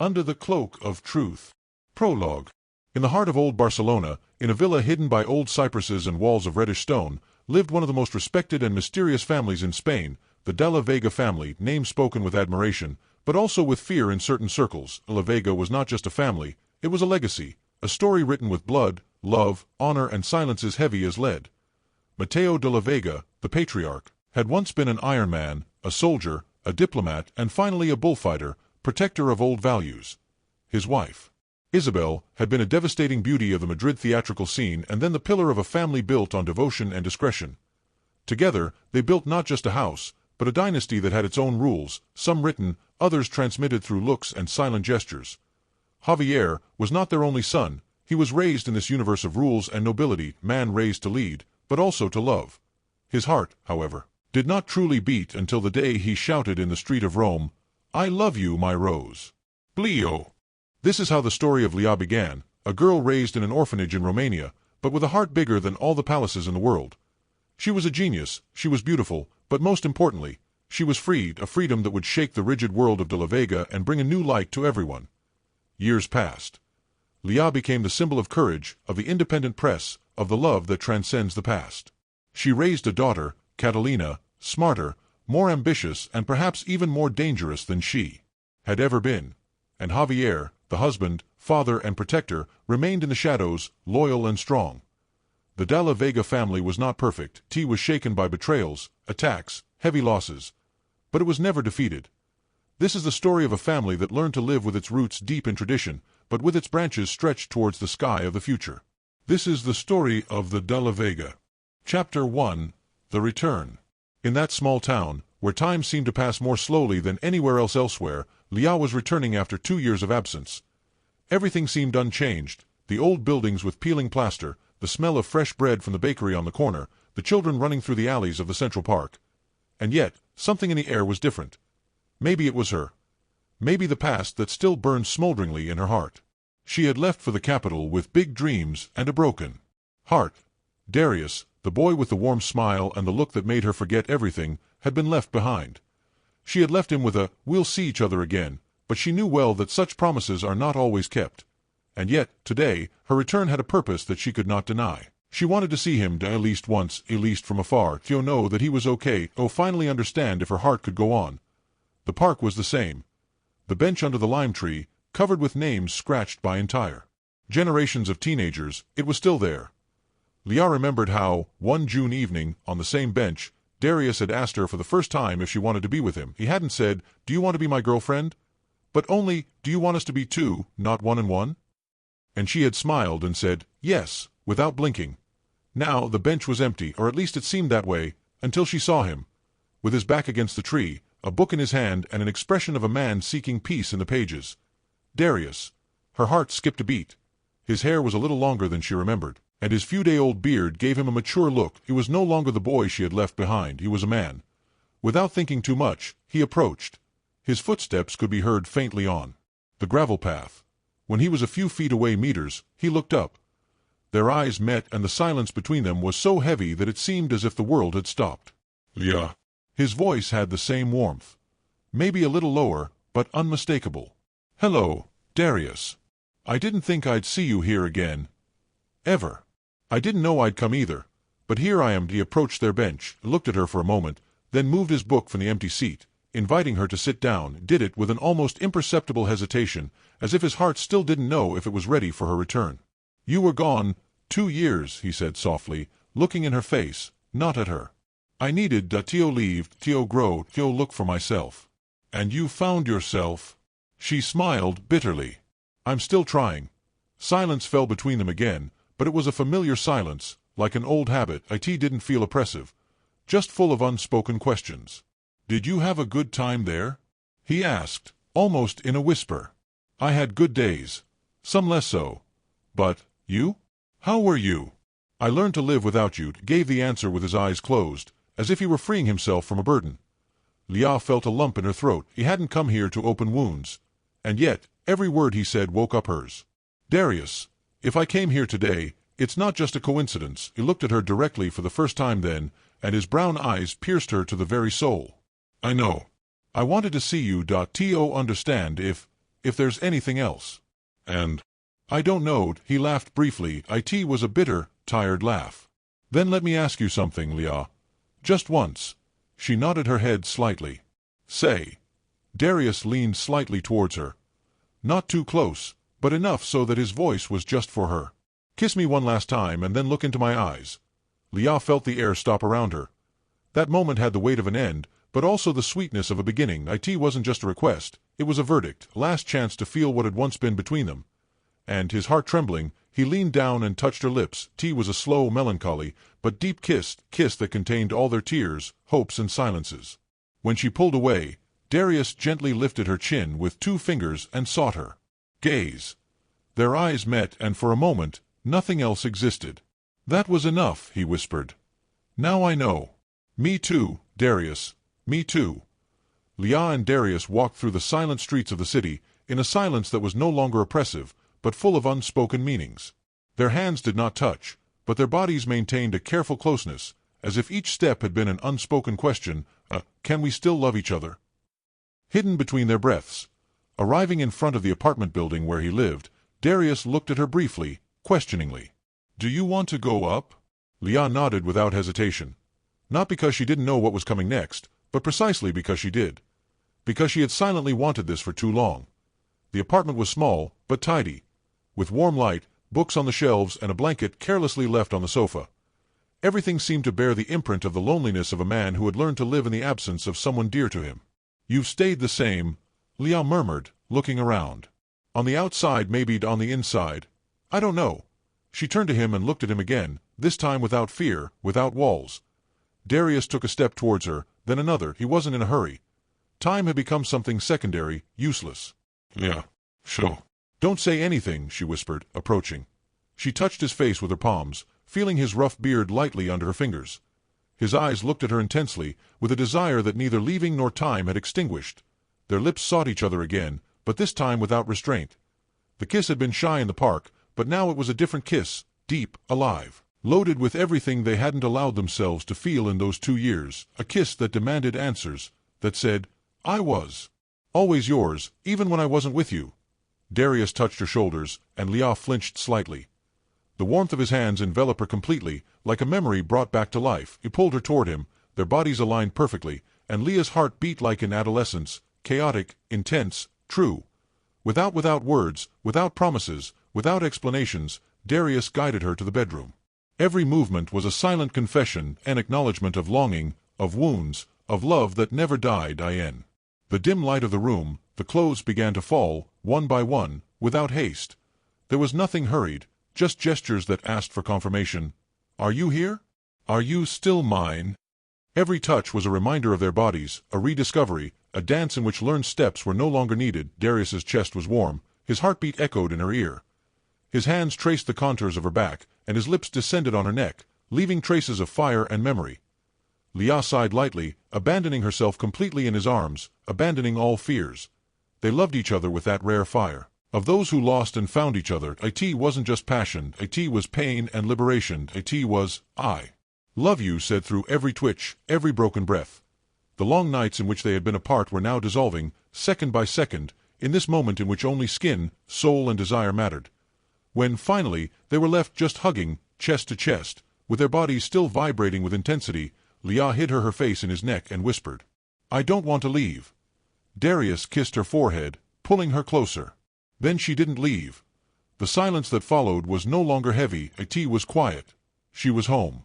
Under the Cloak of Truth. Prologue. In the heart of old Barcelona, in a villa hidden by old cypresses and walls of reddish stone, lived one of the most respected and mysterious families in Spain, the de la Vega family, name spoken with admiration, but also with fear in certain circles. La Vega was not just a family, it was a legacy, a story written with blood, love, honor, and silences heavy as lead. Mateo de la Vega, the patriarch, had once been an Iron Man, a soldier, a diplomat, and finally a bullfighter, protector of old values. His wife, Isabel, had been a devastating beauty of the Madrid theatrical scene and then the pillar of a family built on devotion and discretion. Together, they built not just a house, but a dynasty that had its own rules, some written, others transmitted through looks and silent gestures. Javier was not their only son. He was raised in this universe of rules and nobility, man raised to lead, but also to love. His heart, however, did not truly beat until the day he shouted in the street of Rome, "I love you, my rose." Blio. This is how the story of Lia began, a girl raised in an orphanage in Romania, but with a heart bigger than all the palaces in the world. She was a genius, she was beautiful, but most importantly, she was freed, a freedom that would shake the rigid world of de la Vega and bring a new light to everyone. Years passed. Lia became the symbol of courage, of the independent press, of the love that transcends the past. She raised a daughter, Catalina, smarter, more ambitious, and perhaps even more dangerous than she had ever been. And Javier, the husband, father, and protector, remained in the shadows, loyal and strong. The de la Vega family was not perfect. T was shaken by betrayals, attacks, heavy losses. But it was never defeated. This is the story of a family that learned to live with its roots deep in tradition, but with its branches stretched towards the sky of the future. This is the story of the de la Vega. Chapter 1, The Return. In that small town, where time seemed to pass more slowly than anywhere else elsewhere, Lia was returning after 2 years of absence. Everything seemed unchanged, the old buildings with peeling plaster, the smell of fresh bread from the bakery on the corner, the children running through the alleys of the Central Park. And yet, something in the air was different. Maybe it was her. Maybe the past that still burned smolderingly in her heart. She had left for the capital with big dreams and a broken heart. Darius, the boy with the warm smile and the look that made her forget everything, had been left behind. She had left him with a, "We'll see each other again," but she knew well that such promises are not always kept. And yet, today, her return had a purpose that she could not deny. She wanted to see him at least once, at least from afar, to know that he was okay, finally understand if her heart could go on. The park was the same. The bench under the lime tree, covered with names scratched by entire generations of teenagers, it was still there. Lia remembered how, one June evening, on the same bench, Darius had asked her for the first time if she wanted to be with him. He hadn't said, "Do you want to be my girlfriend?" but only, "Do you want us to be two, not one and one?" And she had smiled and said, "Yes," without blinking. Now the bench was empty, or at least it seemed that way, until she saw him, with his back against the tree, a book in his hand and an expression of a man seeking peace in the pages. Darius. Her heart skipped a beat. His hair was a little longer than she remembered, and his few-day-old beard gave him a mature look. He was no longer the boy she had left behind, he was a man. Without thinking too much, he approached. His footsteps could be heard faintly on the gravel path. When he was a few feet away meters, he looked up. Their eyes met, and the silence between them was so heavy that it seemed as if the world had stopped. "Lia." His voice had the same warmth. Maybe a little lower, but unmistakable. "Hello, Darius. I didn't think I'd see you here again. Ever. I didn't know I'd come either. But here I am." He approached their bench, looked at her for a moment, then moved his book from the empty seat, inviting her to sit down, did it with an almost imperceptible hesitation, as if his heart still didn't know if it was ready for her return. "You were gone 2 years, he said softly, looking in her face, not at her. "I needed to leave, to grow, to look for myself. And you found yourself." She smiled bitterly. "I'm still trying." Silence fell between them again, but it was a familiar silence, like an old habit. It didn't feel oppressive, just full of unspoken questions. "Did you have a good time there?" he asked, almost in a whisper. "I had good days. Some less so. But, you? How were you?" "I learned to live without you," gave the answer with his eyes closed, as if he were freeing himself from a burden. Lia felt a lump in her throat. He hadn't come here to open wounds. And yet, every word he said woke up hers. "Darius, if I came here today, it's not just a coincidence." He looked at her directly for the first time then, and his brown eyes pierced her to the very soul. "I know. I wanted to see you. To understand if if there's anything else. And I don't know, he laughed briefly. It was a bitter, tired laugh. Then let me ask you something, Lia. Just once. She nodded her head slightly. Say. Darius leaned slightly towards her. Not too close, but enough so that his voice was just for her. Kiss me one last time and then look into my eyes. Lia felt the air stop around her. That moment had the weight of an end, but also the sweetness of a beginning. It wasn't just a request, it was a verdict, a last chance to feel what had once been between them. And, his heart trembling, he leaned down and touched her lips. It was a slow, melancholy, but deep kiss that contained all their tears, hopes and silences. When she pulled away, Darius gently lifted her chin with 2 fingers and sought her gaze. Their eyes met, and for a moment, nothing else existed. That was enough, he whispered. Now I know. Me too, Darius. Me too. Lia and Darius walked through the silent streets of the city, in a silence that was no longer oppressive, but full of unspoken meanings. Their hands did not touch, but their bodies maintained a careful closeness, as if each step had been an unspoken question, can we still love each other? Hidden between their breaths. Arriving in front of the apartment building where he lived, Darius looked at her briefly, questioningly. Do you want to go up? Lia nodded without hesitation. Not because she didn't know what was coming next, but precisely because she did. Because she had silently wanted this for too long. The apartment was small, but tidy, with warm light, books on the shelves, and a blanket carelessly left on the sofa. Everything seemed to bear the imprint of the loneliness of a man who had learned to live in the absence of someone dear to him. You've stayed the same, Lia murmured, looking around. On the outside, maybe on the inside. I don't know. She turned to him and looked at him again, this time without fear, without walls. Darius took a step towards her, then another. He wasn't in a hurry. Time had become something secondary, useless. Yeah, sure. Don't say anything, she whispered, approaching. She touched his face with her palms, feeling his rough beard lightly under her fingers. His eyes looked at her intensely, with a desire that neither leaving nor time had extinguished. Their lips sought each other again, but this time without restraint. The kiss had been shy in the park, but now it was a different kiss, deep, alive, loaded with everything they hadn't allowed themselves to feel in those 2 years, a kiss that demanded answers, that said, I was always yours, even when I wasn't with you. Darius touched her shoulders, and Lia flinched slightly. The warmth of his hands enveloped her completely, like a memory brought back to life. He pulled her toward him, their bodies aligned perfectly, and Lia's heart beat like in adolescence, chaotic, intense, true. Without words, without promises, without explanations, Darius guided her to the bedroom. Every movement was a silent confession, an acknowledgment of longing, of wounds, of love that never died. The dim light of the room, the clothes began to fall, one by one, without haste. There was nothing hurried, just gestures that asked for confirmation. Are you here? Are you still mine? Every touch was a reminder of their bodies, a rediscovery, a dance in which learned steps were no longer needed. Darius's chest was warm, his heartbeat echoed in her ear. His hands traced the contours of her back, and his lips descended on her neck, leaving traces of fire and memory. Lia sighed lightly, abandoning herself completely in his arms, abandoning all fears. They loved each other with that rare fire. Of those who lost and found each other, it wasn't just passion, it was pain and liberation, it was, I love you said through every twitch, every broken breath. The long nights in which they had been apart were now dissolving, second by second, in this moment in which only skin, soul and desire mattered. When, finally, they were left just hugging, chest to chest, with their bodies still vibrating with intensity, Lia hid her face in his neck and whispered, I don't want to leave. Darius kissed her forehead, pulling her closer. Then she didn't leave. The silence that followed was no longer heavy, it was quiet. She was home.